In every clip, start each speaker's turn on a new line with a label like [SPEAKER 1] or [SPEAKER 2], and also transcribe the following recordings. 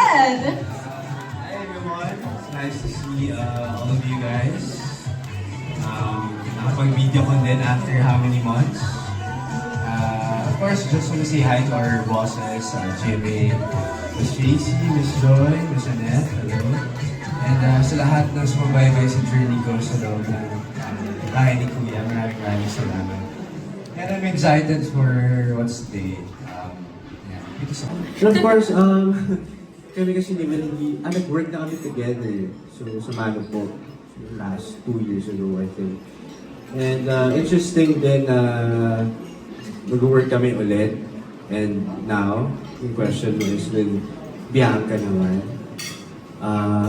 [SPEAKER 1] Ed!
[SPEAKER 2] Hi everyone, it's nice to see all of you guys. Nakapag-video ko din after how many months? Of course, just want to say hi to our bosses, Jimmy, Miss Tracy, Miss Joy, Miss Annette, hello. And sa lahat ng sumabaybay sa journey ko sa loob ng bahay ni Kuya, maraming salamat. And I'm excited for what's today. Yeah, thank you so much.
[SPEAKER 3] And of course, kami kasi nag-work na kami together. So, sa Mano po, last 2 years ago, I think. And interesting din na mag-work kami ulit. And now, yung question mo is with Bianca naman.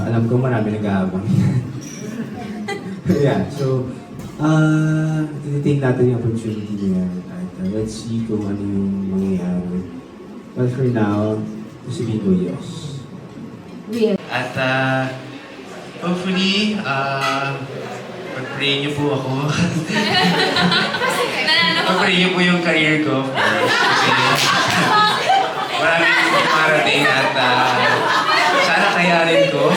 [SPEAKER 3] Alam ko marami nag-aabang. Yeah, so, tinitain natin yung opportunity niya. At let's see kung ano yung mangyayari. But for now, sabihin ko yes.
[SPEAKER 2] At hopefully, pag-pray niyo po ako. Pag-pray niyo po yung career ko, of course. Kasi maraming marating at sana kayarin ko.